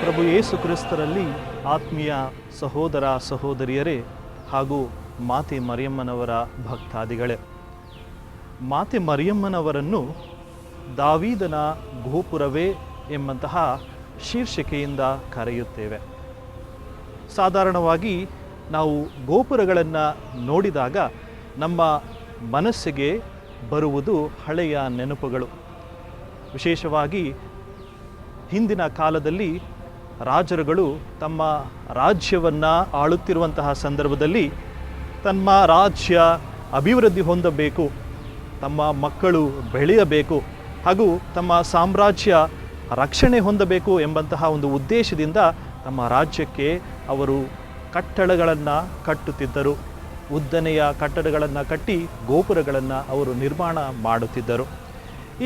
ಪ್ರಭು ಯೇಸು ಕ್ರಿಸ್ತರಲ್ಲಿ ಆತ್ಮೀಯ ಸಹೋದರ ಸಹೋದರಿಯರೇ ಹಾಗೂ ಮಾತೆ ಮರಿಯಮ್ಮನವರ ಭಕ್ತಾದಿಗಳೇ, ಮಾತೆ ಮರಿಯಮ್ಮನವರನ್ನು ದಾವೀದನ ಗೋಪುರವೇ ಎಂಬಂತಹ ಶೀರ್ಷಿಕೆಯಿಂದ ಕರೆಯುತ್ತೇವೆ. ಸಾಧಾರಣವಾಗಿ ನಾವು ಗೋಪುರಗಳನ್ನು ನೋಡಿದಾಗ ನಮ್ಮ ಮನಸ್ಸಿಗೆ ಬರುವುದು ಹಳೆಯ ನೆನಪುಗಳು. ವಿಶೇಷವಾಗಿ ಹಿಂದಿನ ಕಾಲದಲ್ಲಿ ರಾಜರುಗಳು ತಮ್ಮ ರಾಜ್ಯವನ್ನು ಆಳುತ್ತಿರುವಂತಹ ಸಂದರ್ಭದಲ್ಲಿ ತಮ್ಮ ರಾಜ್ಯ ಅಭಿವೃದ್ಧಿ ಹೊಂದಬೇಕು, ತಮ್ಮ ಮಕ್ಕಳು ಬೆಳೆಯಬೇಕು ಹಾಗೂ ತಮ್ಮ ಸಾಮ್ರಾಜ್ಯ ರಕ್ಷಣೆ ಹೊಂದಬೇಕು ಎಂಬಂತಹ ಒಂದು ಉದ್ದೇಶದಿಂದ ತಮ್ಮ ರಾಜ್ಯಕ್ಕೆ ಅವರು ಕಟ್ಟಡಗಳನ್ನು ಕಟ್ಟುತ್ತಿದ್ದರು. ಉದ್ದನೆಯ ಕಟ್ಟಡಗಳನ್ನು ಕಟ್ಟಿ ಗೋಪುರಗಳನ್ನು ಅವರು ನಿರ್ಮಾಣ ಮಾಡುತ್ತಿದ್ದರು.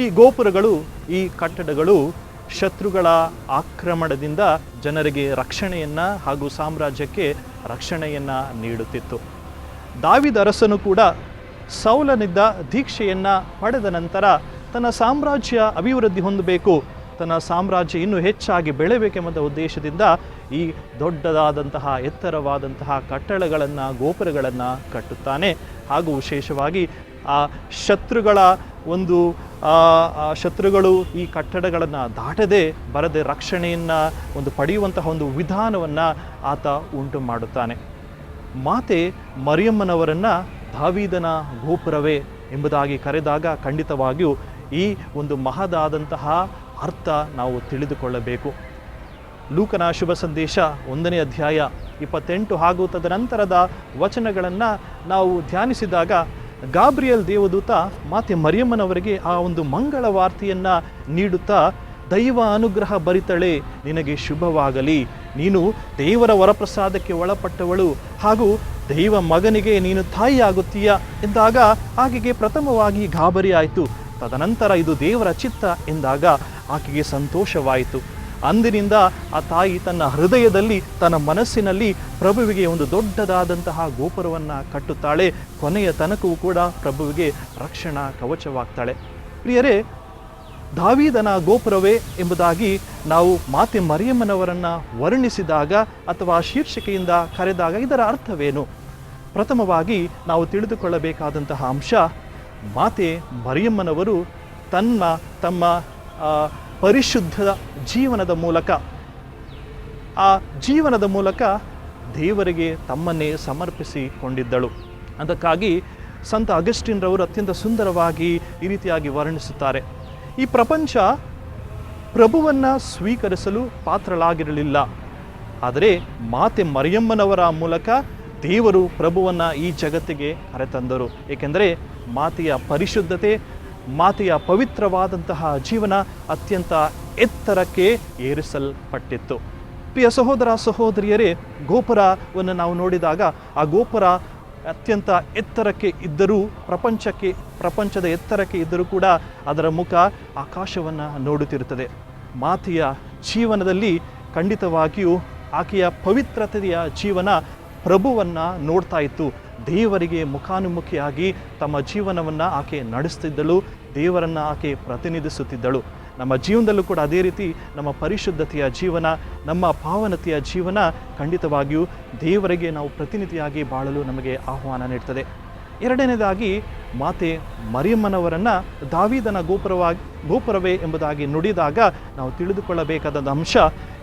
ಈ ಗೋಪುರಗಳು, ಈ ಕಟ್ಟಡಗಳು ಶತ್ರುಗಳ ಆಕ್ರಮಣದಿಂದ ಜನರಿಗೆ ರಕ್ಷಣೆಯನ್ನು ಹಾಗೂ ಸಾಮ್ರಾಜ್ಯಕ್ಕೆ ರಕ್ಷಣೆಯನ್ನು ನೀಡುತ್ತಿತ್ತು. ದಾವೀದ ಅರಸನು ಕೂಡ ಸೌಲನಿಂದ ದೀಕ್ಷೆಯನ್ನು ಪಡೆದ ನಂತರ ತನ್ನ ಸಾಮ್ರಾಜ್ಯ ಅಭಿವೃದ್ಧಿ ಹೊಂದಬೇಕು, ತನ್ನ ಸಾಮ್ರಾಜ್ಯ ಇನ್ನೂ ಹೆಚ್ಚಾಗಿ ಬೆಳೆಯಬೇಕೆಂಬ ಉದ್ದೇಶದಿಂದ ಈ ದೊಡ್ಡದಾದಂತಹ ಎತ್ತರವಾದಂತಹ ಕಟ್ಟಡಗಳನ್ನು, ಗೋಪುರಗಳನ್ನು ಕಟ್ಟುತ್ತಾನೆ. ಹಾಗೂ ವಿಶೇಷವಾಗಿ ಆ ಶತ್ರುಗಳು ಈ ಕಟ್ಟಡಗಳನ್ನು ದಾಟದೆ ಬರದೆ ರಕ್ಷಣೆಯನ್ನು ಪಡೆಯುವಂತಹ ಒಂದು ವಿಧಾನವನ್ನು ಆತ ಉಂಟು ಮಾಡುತ್ತಾನೆ. ಮಾತೆ ಮರಿಯಮ್ಮನವರನ್ನು ದಾವೀದನ ಗೋಪುರವೇ ಎಂಬುದಾಗಿ ಕರೆದಾಗ ಖಂಡಿತವಾಗಿಯೂ ಈ ಒಂದು ಮಹದಾದಂತಹ ಅರ್ಥ ನಾವು ತಿಳಿದುಕೊಳ್ಳಬೇಕು. ಲೂಕನ ಶುಭ ಸಂದೇಶ 1ನೇ ಅಧ್ಯಾಯ 28 ಹಾಗೂ ತದನಂತರದ ವಚನಗಳನ್ನು ನಾವು ಧ್ಯಾನಿಸಿದಾಗ ಗಾಬ್ರಿಯಲ್ ದೇವದೂತ ಮಾತೆ ಮರಿಯಮ್ಮನವರಿಗೆ ಆ ಒಂದು ಮಂಗಳ ವಾರ್ತೆಯನ್ನು ನೀಡುತ್ತಾ, ದೈವ ಅನುಗ್ರಹ ಭರಿತಳೆ, ನಿನಗೆ ಶುಭವಾಗಲಿ, ನೀನು ದೇವರ ವರಪ್ರಸಾದಕ್ಕೆ ಒಳಪಟ್ಟವಳು ಹಾಗೂ ದೈವ ಮಗನಿಗೆ ನೀನು ತಾಯಿಯಾಗುತ್ತೀಯ ಎಂದಾಗ ಆಕೆಗೆ ಪ್ರಥಮವಾಗಿ ಗಾಬರಿ ಆಯಿತು. ತದನಂತರ ಇದು ದೇವರ ಚಿತ್ತ ಎಂದಾಗ ಆಕೆಗೆ ಸಂತೋಷವಾಯಿತು. ಅಂದಿನಿಂದ ಆ ತಾಯಿ ತನ್ನ ಹೃದಯದಲ್ಲಿ, ತನ್ನ ಮನಸ್ಸಿನಲ್ಲಿ ಪ್ರಭುವಿಗೆ ಒಂದು ದೊಡ್ಡದಾದಂತಹ ಗೋಪುರವನ್ನು ಕಟ್ಟುತ್ತಾಳೆ. ಕೊನೆಯ ತನಕವೂ ಕೂಡ ಪ್ರಭುವಿಗೆ ರಕ್ಷಣಾ ಕವಚವಾಗ್ತಾಳೆ. ಪ್ರಿಯರೇ, ದಾವೀದನ ಗೋಪುರವೇ ಎಂಬುದಾಗಿ ನಾವು ಮಾತೆ ಮರಿಯಮ್ಮನವರನ್ನು ವರ್ಣಿಸಿದಾಗ ಅಥವಾ ಶೀರ್ಷಿಕೆಯಿಂದ ಕರೆದಾಗ ಇದರ ಅರ್ಥವೇನು? ಪ್ರಥಮವಾಗಿ ನಾವು ತಿಳಿದುಕೊಳ್ಳಬೇಕಾದಂತಹ ಅಂಶ, ಮಾತೆ ಮರಿಯಮ್ಮನವರು ತಮ್ಮ ಪರಿಶುದ್ಧ ಜೀವನದ ಮೂಲಕ ದೇವರಿಗೆ ತಮ್ಮನ್ನೇ ಸಮರ್ಪಿಸಿಕೊಂಡಿದ್ದಳು. ಅದಕ್ಕಾಗಿ ಸಂತ ಅಗಸ್ಟಿನ್ ರವರು ಅತ್ಯಂತ ಸುಂದರವಾಗಿ ಈ ರೀತಿಯಾಗಿ ವರ್ಣಿಸುತ್ತಾರೆ. ಈ ಪ್ರಪಂಚ ಪ್ರಭುವನ್ನು ಸ್ವೀಕರಿಸಲು ಪಾತ್ರಳಾಗಿರಲಿಲ್ಲ, ಆದರೆ ಮಾತೆ ಮರಿಯಮ್ಮನವರ ಮೂಲಕ ದೇವರು ಪ್ರಭುವನ್ನು ಈ ಜಗತ್ತಿಗೆ ಕರೆತಂದರು. ಏಕೆಂದರೆ ಮಾತೆಯ ಪರಿಶುದ್ಧತೆ, ಮಾತೆಯ ಪವಿತ್ರವಾದಂತಹ ಜೀವನ ಅತ್ಯಂತ ಎತ್ತರಕ್ಕೆ ಏರಿಸಲ್ಪಟ್ಟಿತ್ತು. ಪ್ರಿಯ ಸಹೋದರ ಸಹೋದರಿಯರೇ, ಗೋಪುರವನ್ನು ನಾವು ನೋಡಿದಾಗ ಆ ಗೋಪುರ ಅತ್ಯಂತ ಎತ್ತರಕ್ಕೆ ಇದ್ದರೂ, ಪ್ರಪಂಚದ ಎತ್ತರಕ್ಕೆ ಇದ್ದರೂ ಕೂಡ ಅದರ ಮುಖ ಆಕಾಶವನ್ನು ನೋಡುತ್ತಿರುತ್ತದೆ. ಮಾತೆಯ ಜೀವನದಲ್ಲಿ ಖಂಡಿತವಾಗಿಯೂ ಆಕೆಯ ಪವಿತ್ರತೆಯ ಜೀವನ ಪ್ರಭುವನ್ನು ನೋಡ್ತಾ ಇತ್ತು. ದೇವರಿಗೆ ಮುಖಾನುಮುಖಿಯಾಗಿ ತಮ್ಮ ಜೀವನವನ್ನು ಆಕೆ ನಡೆಸ್ತಿದ್ದಳು, ದೇವರನ್ನು ಆಕೆ ಪ್ರತಿನಿಧಿಸುತ್ತಿದ್ದಳು. ನಮ್ಮ ಜೀವನದಲ್ಲೂ ಕೂಡ ಅದೇ ರೀತಿ ನಮ್ಮ ಪರಿಶುದ್ಧತೆಯ ಜೀವನ, ನಮ್ಮ ಪಾವನತೆಯ ಜೀವನ ಖಂಡಿತವಾಗಿಯೂ ದೇವರಿಗೆ ನಾವು ಪ್ರತಿನಿಧಿಯಾಗಿ ಬಾಳಲು ನಮಗೆ ಆಹ್ವಾನ ನೀಡ್ತದೆ. ಎರಡನೇದಾಗಿ, ಮಾತೆ ಮರಿಯಮ್ಮನವರನ್ನು ದಾವೀದನ ಗೋಪುರವೇ ಎಂಬುದಾಗಿ ನುಡಿದಾಗ ನಾವು ತಿಳಿದುಕೊಳ್ಳಬೇಕಾದ ಅಂಶ,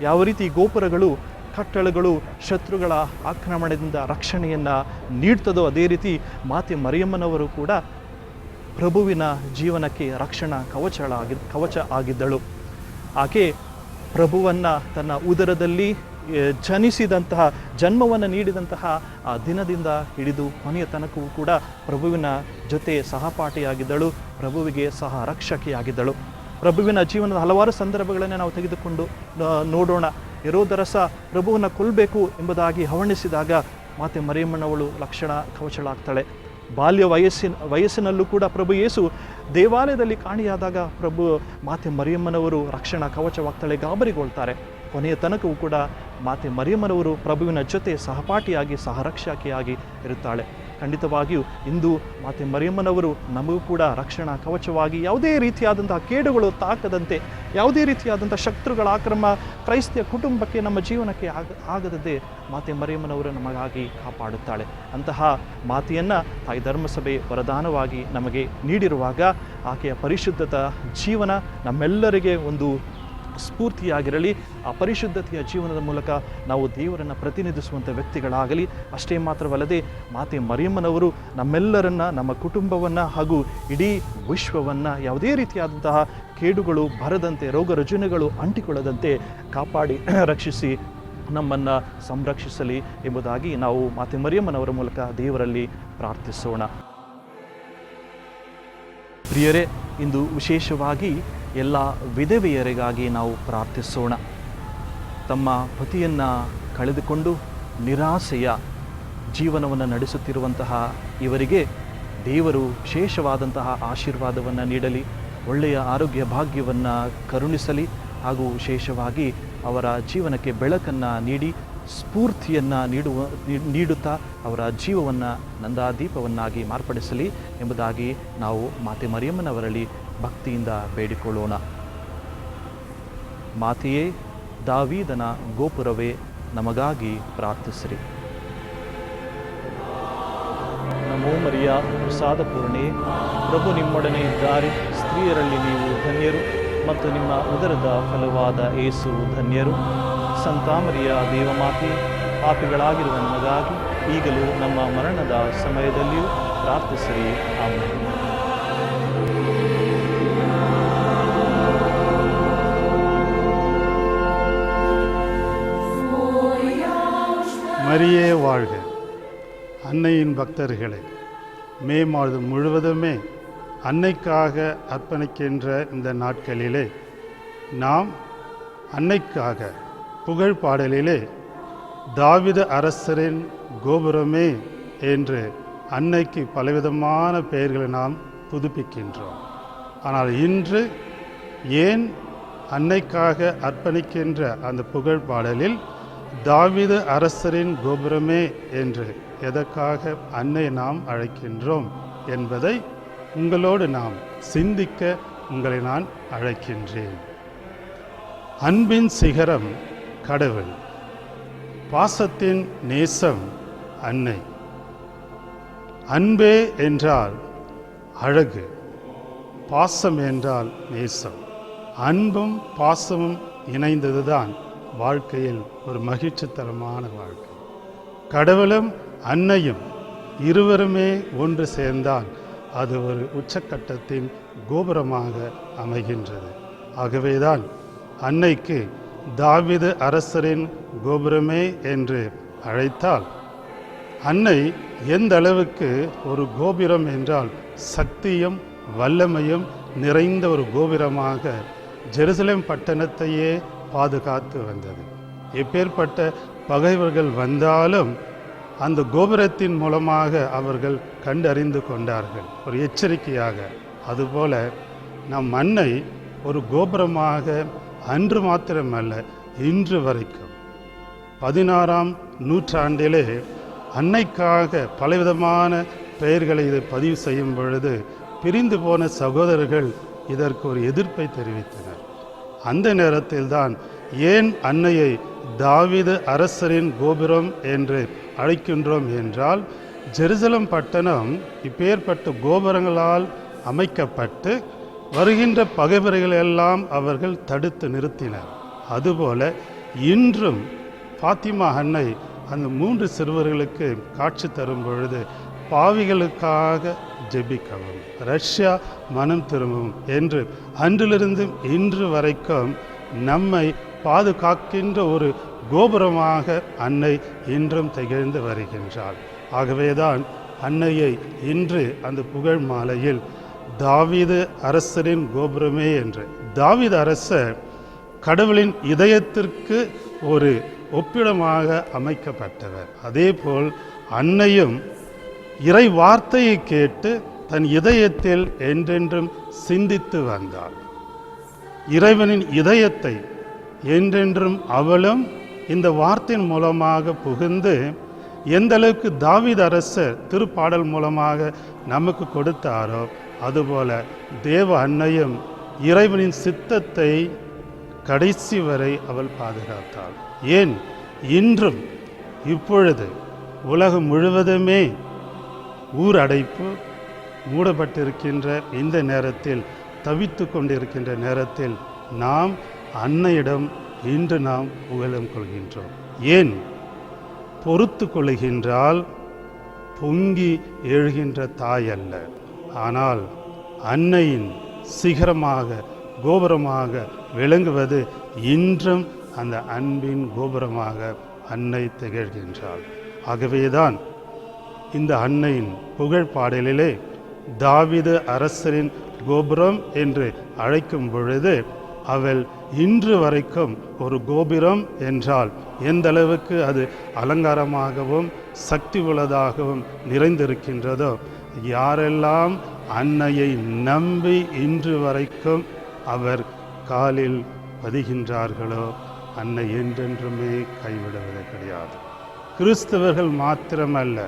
ಯಾವ ರೀತಿ ಗೋಪುರಗಳು, ಕಟ್ಟಡಗಳು ಶತ್ರುಗಳ ಆಕ್ರಮಣದಿಂದ ರಕ್ಷಣೆಯನ್ನು ನೀಡ್ತದೋ ಅದೇ ರೀತಿ ಮಾತೆ ಮರಿಯಮ್ಮನವರು ಕೂಡ ಪ್ರಭುವಿನ ಜೀವನಕ್ಕೆ ರಕ್ಷಣಾ ಕವಚ ಆಗಿದ್ದಳು. ಆಕೆ ಪ್ರಭುವನ್ನು ತನ್ನ ಉದರದಲ್ಲಿ ಜನ್ಮವನ್ನು ನೀಡಿದಂತಹ ಆ ದಿನದಿಂದ ಹಿಡಿದು ಕೊನೆಯ ತನಕವೂ ಕೂಡ ಪ್ರಭುವಿನ ಜೊತೆ ಸಹಪಾಠಿಯಾಗಿದ್ದಳು, ಪ್ರಭುವಿಗೆ ಸಹ ರಕ್ಷಕಿಯಾಗಿದ್ದಳು. ಪ್ರಭುವಿನ ಜೀವನದ ಹಲವಾರು ಸಂದರ್ಭಗಳನ್ನು ನಾವು ತೆಗೆದುಕೊಂಡು ನೋಡೋಣ. ಹೆರೋದರಸ ಪ್ರಭುವನ್ನು ಕೊಲ್ಲಬೇಕು ಎಂಬುದಾಗಿ ಹವಣಿಸಿದಾಗ ಮಾತೆ ಮರಿಯಮ್ಮನವಳು ರಕ್ಷಣಾ ಕವಚಳಾಗ್ತಾಳೆ. ಬಾಲ್ಯ ವಯಸ್ಸಿನಲ್ಲೂ ಕೂಡ ಪ್ರಭು ಯೇಸು ದೇವಾಲಯದಲ್ಲಿ ಕಾಣಿಯಾದಾಗ ಮಾತೆ ಮರಿಯಮ್ಮನವರು ರಕ್ಷಣಾ ಕವಚವಾಗ್ತಾಳೆ, ಗಾಬರಿಗೊಳ್ತಾರೆ. ಕೊನೆಯ ತನಕವೂ ಕೂಡ ಮಾತೆ ಮರಿಯಮ್ಮನವರು ಪ್ರಭುವಿನ ಜೊತೆ ಸಹಪಾಠಿಯಾಗಿ ಸಹರಕ್ಷಕಿಯಾಗಿ ಇರುತ್ತಾಳೆ. ಖಂಡಿತವಾಗಿಯೂ ಇಂದು ಮಾತೆ ಮರಿಯಮ್ಮನವರು ನಮಗೂ ಕೂಡ ರಕ್ಷಣಾ ಕವಚವಾಗಿ ಯಾವುದೇ ರೀತಿಯಾದಂತಹ ಕೇಡುಗಳು ತಾಕದಂತೆ, ಯಾವುದೇ ರೀತಿಯಾದಂಥ ಶತ್ರುಗಳ ಆಕ್ರಮ ಕ್ರೈಸ್ತ ಕುಟುಂಬಕ್ಕೆ, ನಮ್ಮ ಜೀವನಕ್ಕೆ ಆಗದಂತೆ ಮಾತೆ ಮರಿಯಮ್ಮನವರು ನಮಗಾಗಿ ಕಾಪಾಡುತ್ತಾಳೆ. ಅಂತಹ ಮಾತೆಯನ್ನು ತಾಯಿ ಧರ್ಮಸಭೆ ವರದಾನವಾಗಿ ನಮಗೆ ನೀಡಿರುವಾಗ ಆಕೆಯ ಪರಿಶುದ್ಧತ ಜೀವನ ನಮ್ಮೆಲ್ಲರಿಗೆ ಒಂದು ಸ್ಫೂರ್ತಿಯಾಗಿರಲಿ. ಆ ಪರಿಶುದ್ಧತೆಯ ಜೀವನದ ಮೂಲಕ ನಾವು ದೇವರನ್ನು ಪ್ರತಿನಿಧಿಸುವಂಥ ವ್ಯಕ್ತಿಗಳಾಗಲಿ. ಅಷ್ಟೇ ಮಾತ್ರವಲ್ಲದೆ ಮಾತೆ ಮರಿಯಮ್ಮನವರು ನಮ್ಮೆಲ್ಲರನ್ನ, ನಮ್ಮ ಕುಟುಂಬವನ್ನು ಹಾಗೂ ಇಡೀ ವಿಶ್ವವನ್ನು ಯಾವುದೇ ರೀತಿಯಾದಂತಹ ಕೇಡುಗಳು ಬರದಂತೆ, ರೋಗ ರುಜಿನಗಳು ಅಂಟಿಕೊಳ್ಳದಂತೆ ಕಾಪಾಡಿ ರಕ್ಷಿಸಿ ನಮ್ಮನ್ನು ಸಂರಕ್ಷಿಸಲಿ ಎಂಬುದಾಗಿ ನಾವು ಮಾತೆ ಮರಿಯಮ್ಮನವರ ಮೂಲಕ ದೇವರಲ್ಲಿ ಪ್ರಾರ್ಥಿಸೋಣ. ಪ್ರಿಯರೇ, ಇಂದು ವಿಶೇಷವಾಗಿ ಎಲ್ಲ ವಿಧವೆಯರಿಗಾಗಿ ನಾವು ಪ್ರಾರ್ಥಿಸೋಣ. ತಮ್ಮ ಪತಿಯನ್ನು ಕಳೆದುಕೊಂಡು ನಿರಾಸೆಯ ಜೀವನವನ್ನು ನಡೆಸುತ್ತಿರುವಂತಹ ಇವರಿಗೆ ದೇವರು ವಿಶೇಷವಾದಂತಹ ಆಶೀರ್ವಾದವನ್ನು ನೀಡಲಿ, ಒಳ್ಳೆಯ ಆರೋಗ್ಯ ಭಾಗ್ಯವನ್ನು ಕರುಣಿಸಲಿ ಹಾಗೂ ವಿಶೇಷವಾಗಿ ಅವರ ಜೀವನಕ್ಕೆ ಬೆಳಕನ್ನು ನೀಡಿ ಸ್ಫೂರ್ತಿಯನ್ನು ನೀಡುತ್ತಾ ಅವರ ಜೀವವನ್ನು ನಂದಾದೀಪವನ್ನಾಗಿ ಮಾರ್ಪಡಿಸಲಿ ಎಂಬುದಾಗಿ ನಾವು ಮಾತೆ ಮರಿಯಮ್ಮನವರಲ್ಲಿ ಭಕ್ತಿಯಿಂದ ಬೇಡಿಕೊಳ್ಳೋಣ. ಮಾತೆಯೇ, ದಾವೀದನ ಗೋಪುರವೇ, ನಮಗಾಗಿ ಪ್ರಾರ್ಥಿಸಿರಿ. ನಮೋ ಮರಿಯ, ಪ್ರಸಾದ ಪೂರ್ಣೆ, ಪ್ರಭು ನಿಮ್ಮೊಡನೆ ಇದ್ದಾರೆ, ಸ್ತ್ರೀಯರಲ್ಲಿ ನೀವು ಧನ್ಯರು ಮತ್ತು ನಿಮ್ಮ ಉದರದ ಫಲವಾದ ಯೇಸು ಧನ್ಯರು. ಸಂತ ಮರಿಯ ದೇವಮಾತೆ, ಪಾಪಿಗಳಾಗಿರುವ ನಮಗಾಗಿ ಈಗಲೂ ನಮ್ಮ ಮರಣದ ಸಮಯದಲ್ಲಿಯೂ ಪ್ರಾರ್ಥಿಸಿರಿ. ಆಮೆನ್. மரியே வாழ்க. அன்னையின் பக்தர்களே, மே மாதம் முழுவதுமே அன்னைக்காக அர்ப்பணிக்கின்ற இந்த நாட்களிலே நாம் அன்னைக்காக புகழ் பாடலிலே தாவீது அரசரின் கோபுரமே என்று அன்னைக்கு பலவிதமான பெயர்களை நாம் புதுப்பிக்கின்றோம். ஆனால் இன்று ஏன் அன்னைக்காக அர்ப்பணிக்கின்ற அந்த புகழ் பாடலில் தாவீது அரசரின் கோபுரமே என்று எதற்காக அன்னை நாம் அழைக்கின்றோம் என்பதை உங்களோடு நாம் சிந்திக்க உங்களை நான் அழைக்கின்றேன். அன்பின் சிகரம் கடவுள், பாசத்தின் நேசம் அன்னை. அன்பே என்றால் அழகு, பாசம் என்றால் நேசம். அன்பும் பாசமும் இணைந்ததுதான் வாழ்க்கையில் ஒரு மகிழ்ச்சி தரமான வாழ்க்கை. கடவுளும் அன்னையும் இருவருமே ஒன்று சேர்ந்தால் அது ஒரு உச்சக்கட்டத்தின் கோபுரமாக அமைகின்றது. ஆகவேதான் அன்னைக்கு தாவீது அரசரின் கோபுரமே என்று அழைத்தால், அன்னை எந்த அளவுக்கு ஒரு கோபுரம் என்றால் சக்தியும் வல்லமையும் நிறைந்த ஒரு கோபுரமாக ஜெருசலேம் பட்டணத்தையே பாதுகாத்து வந்தது. எப்பேற்பட்ட பகைவர்கள் வந்தாலும் அந்த கோபுரத்தின் மூலமாக அவர்கள் கண்டறிந்து கொண்டார்கள், ஒரு எச்சரிக்கையாக. அதுபோல நம் அன்னை ஒரு கோபுரமாக அன்று மாத்திரமல்ல, இன்று வரைக்கும் 16ஆம் நூற்றாண்டிலே அன்னைக்காக பலவிதமான பெயர்களை இதை பதிவு செய்யும் பொழுது பிரிந்து போன சகோதரர்கள் இதற்கு ஒரு எதிர்ப்பை தெரிவித்தனர். அந்த நேரத்தில்தான் ஏன் அன்னையை தாவீது அரசரின் கோபுரம் என்று அழைக்கின்றோம் என்றால், ஜெருசலம் பட்டணம் இப்பேற்பட்ட கோபுரங்களால் அமைக்கப்பட்டு வருகின்ற பகைவர்களெல்லாம் அவர்கள் தடுத்து நிறுத்தினர். அதுபோல இன்றும் பாத்திமா அன்னை அந்த 3 சிறுவர்களுக்கு காட்சி தரும் பொழுது பாவிகளுக்காக ஜெபிக்கவும், ரஷ்யா மனம் திரும்பவும் என்று அன்றிலிருந்து இன்று வரைக்கும் நம்மை பாதுகாக்கின்ற ஒரு கோபுரமாக அன்னை இன்றும் திகழ்ந்து வருகின்றாள். ஆகவேதான் அன்னையை இன்று அந்த புகழ் மாலையில் தாவீது அரசரின் கோபுரமே என்று, தாவீது அரசர் கடவுளின் இதயத்திற்கு ஒரு ஒப்பிடமாக அமைக்கப்பட்டவர். அதேபோல் அன்னையும் இறை வார்த்தையை கேட்டு தன் இதயத்தில் என்றென்றும் சிந்தித்து வந்தாள். இறைவனின் இதயத்தை என்றென்றும் அவளும் இந்த வார்த்தையின் மூலமாக புகுந்து எந்த அளவுக்கு தாவீது அரசர் திருப்பாடல் மூலமாக நமக்கு கொடுத்தாரோ அதுபோல தேவ அன்னையும் இறைவனின் சித்தத்தை கடைசி வரை அவள் பாதுகாத்தாள். ஏன் இன்றும் இப்பொழுது உலகம் முழுவதுமே ஊரடைப்பு மூடப்பட்டிருக்கின்ற இந்த நேரத்தில், தவித்து கொண்டிருக்கின்ற நேரத்தில் நாம் அன்னையிடம் இன்று நாம் புகழம் கொள்கின்றோம். ஏன் பொறுத்து கொள்கின்றால் பொங்கி எழுகின்ற தாய் அல்ல, ஆனால் அன்னையின் சிகரமாக கோபுரமாக விளங்குவது இன்றும் அந்த அன்பின் கோபுரமாக அன்னை திகழ்கின்றாள். ஆகவேதான் இந்த அன்னையின் புகழ் பாடலிலே தாவீது அரசரின் கோபுரம் என்று அழைக்கும் பொழுது அவள் இன்று வரைக்கும் ஒரு கோபுரம் என்றால் எந்த அளவுக்கு அது அலங்காரமாகவும் சக்தி உள்ளதாகவும் நிறைந்திருக்கின்றதோ, யாரெல்லாம் அன்னையை நம்பி இன்று வரைக்கும் அவர் காலில் பதிகின்றார்களோ அன்னை என்றென்றுமே கைவிடுவது கிடையாது. கிறிஸ்தவர்கள் மாத்திரமல்ல,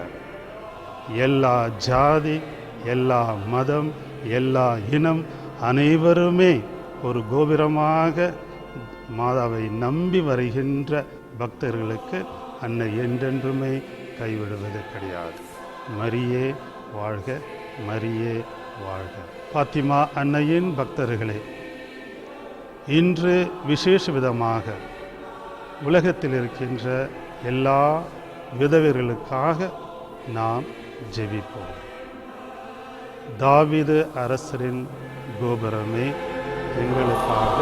எல்லா ஜாதி, எல்லா மதம், எல்லா இனம் அனைவருமே ஒரு கோபுரமாக மாதாவை நம்பி வருகின்ற பக்தர்களுக்கு அன்னை என்றென்றுமே கைவிடுவது கிடையாது. மரியே வாழ்க, மரியே வாழ்க. பாத்திமா அன்னையின் பக்தர்களே, இன்று விசேஷ விதமாக உலகத்தில் இருக்கின்ற எல்லா விதவர்களுக்காக நாம் ஜெபிப்போம். தாவீது அரசரின் கோபுரமே எங்களுக்காக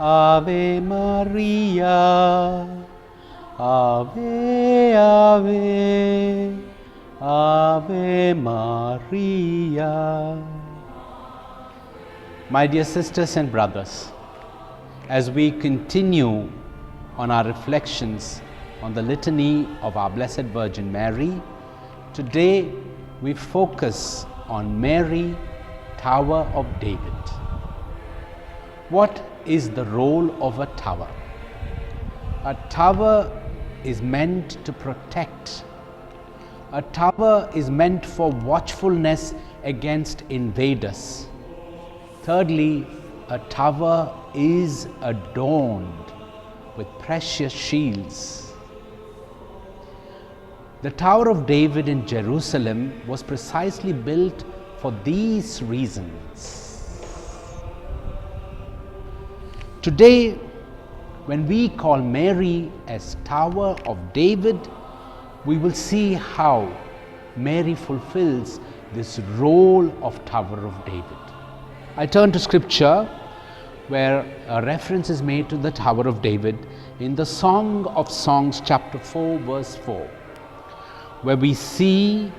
Ave Maria, Ave, Ave, Ave Maria. My dear sisters and brothers, as we continue on our reflections on the litany of our Blessed Virgin Mary, today we focus on Mary, Tower of David. What is the role of a tower? A tower is meant to protect. A tower is meant for watchfulness against invaders. Thirdly, a tower is adorned with precious shields. The Tower of David in Jerusalem was precisely built for these reasons. Today, when we call Mary as Tower of David, we will see how Mary fulfills this role of Tower of David. I turn to Scripture where a reference is made to the Tower of David in the Song of Songs chapter 4 verse 4, where we see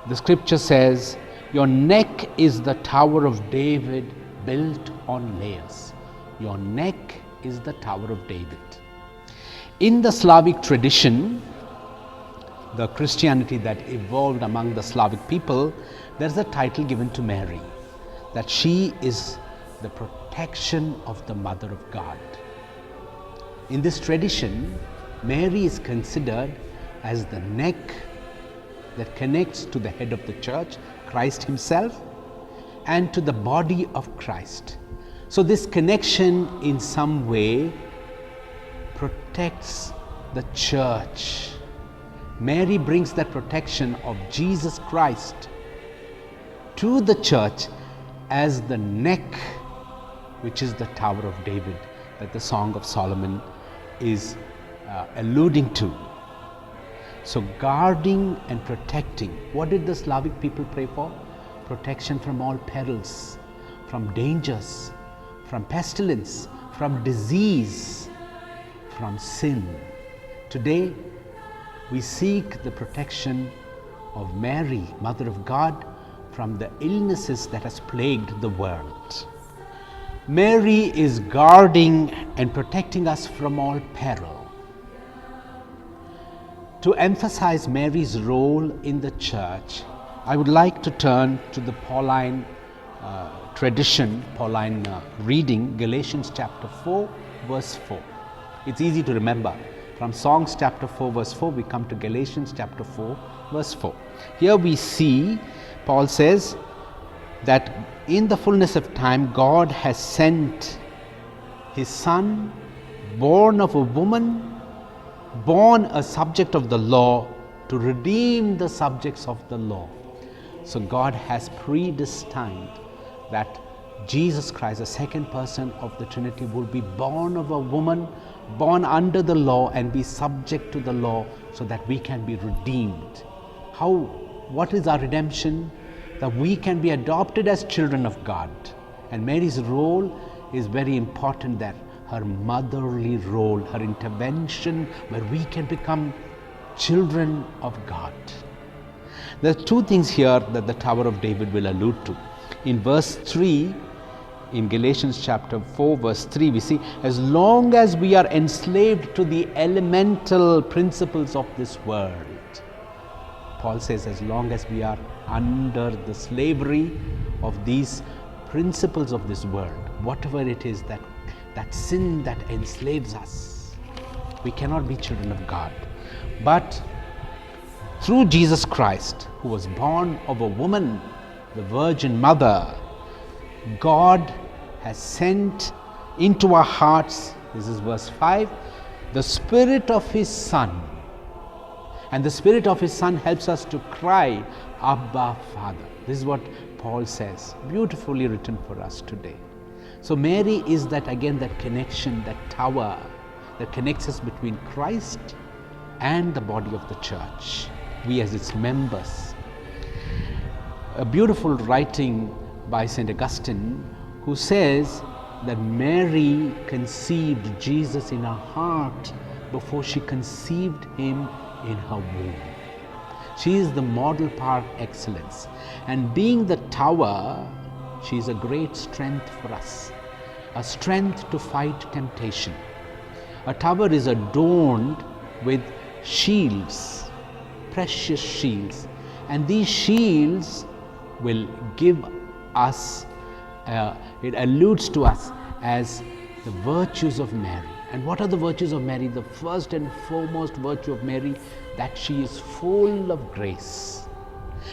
the Scripture says, "Your neck is the Tower of David built on layers." Your neck is the Tower of David. In the Slavic tradition, the Christianity that evolved among the Slavic people, there's a title given to Mary, that she is the protection of the Mother of God. In this tradition, Mary is considered as the neck that connects to the head of the church, Christ himself, and to the body of Christ. So this connection in some way protects the church. Mary brings that protection of Jesus Christ to the church as the neck, which is the Tower of David that the Song of Solomon is alluding to. So guarding and protecting, what did the Slavic people pray for? Protection from all perils, from dangers, from pestilence, from disease, from sin. Today, we seek the protection of Mary, Mother of God, from the illnesses that has plagued the world. Mary is guarding and protecting us from all peril. To emphasize Mary's role in the church, I would like to turn to the Pauline tradition, Pauline reading, Galatians chapter 4, verse 4. It's easy to remember. From Songs chapter 4, verse 4, we come to Galatians chapter 4, verse 4. Here we see, Paul says, that in the fullness of time, God has sent His Son, born of a woman, born a subject of the law, to redeem the subjects of the law. So God has predestined that Jesus Christ, the second person of the Trinity, will be born of a woman, born under the law, and be subject to the law, so that we can be redeemed. What is our redemption? That we can be adopted as children of God. And Mary's role is very important there. Her motherly role, her intervention, where we can become children of God. There are two things here that the Tower of David will allude to. In verse 3, in Galatians chapter 4, verse 3, we see, as long as we are enslaved to the elemental principles of this world, Paul says, as long as we are under the slavery of these principles of this world, whatever it is that sin that enslaves us, we cannot be children of God. But through Jesus Christ, who was born of a woman, the Virgin Mother, God has sent into our hearts, this is verse 5, the Spirit of His Son. And the Spirit of His Son helps us to cry, Abba, Father. This is what Paul says, beautifully written for us today. So Mary is that connection, that tower that connects us between Christ and the body of the church, we as its members. A beautiful writing by St. Augustine, who says that Mary conceived Jesus in her heart before she conceived Him in her womb. She is the model par excellence, and being the tower, she is a great strength for us, a strength to fight temptation. A tower is adorned with shields, precious shields, and these shields will give us, it alludes to us as the virtues of Mary. And what are the virtues of Mary? The first and foremost virtue of Mary, that she is full of grace.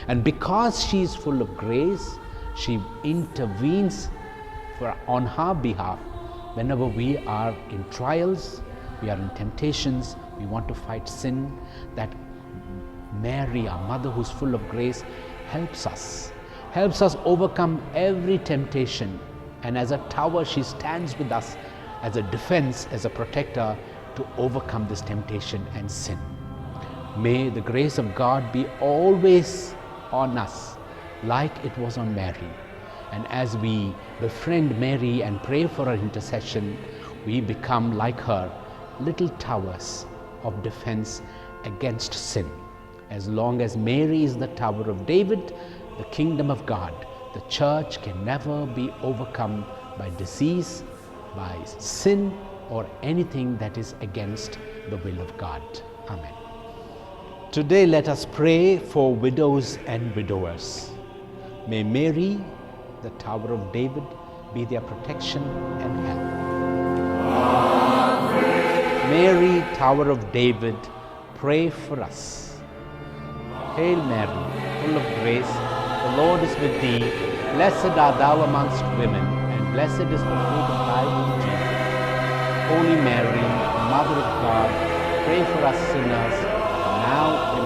And because she is full of grace, she intervenes on her behalf whenever we are in trials, we are in temptations, we want to fight sin. That Mary, our mother who's full of grace, helps us overcome every temptation. And as a tower, she stands with us as a defense, as a protector, to overcome this temptation and sin. May the grace of God be always on us, like it was on Mary. And as we befriend Mary and pray for her intercession, we become like her, little towers of defense against sin. As long as Mary is the Tower of David, the kingdom of God, the church can never be overcome by disease, by sin, or anything that is against the will of God. Amen. Today let us pray for widows and widowers. May Mary, the Tower of David, be their protection and help. Amen. Mary, Tower of David, pray for us. Hail Mary, full of grace, the Lord is with thee. Blessed art thou amongst women, and blessed is the fruit of thy womb, Jesus. Holy Mary, Mother of God, pray for us sinners, now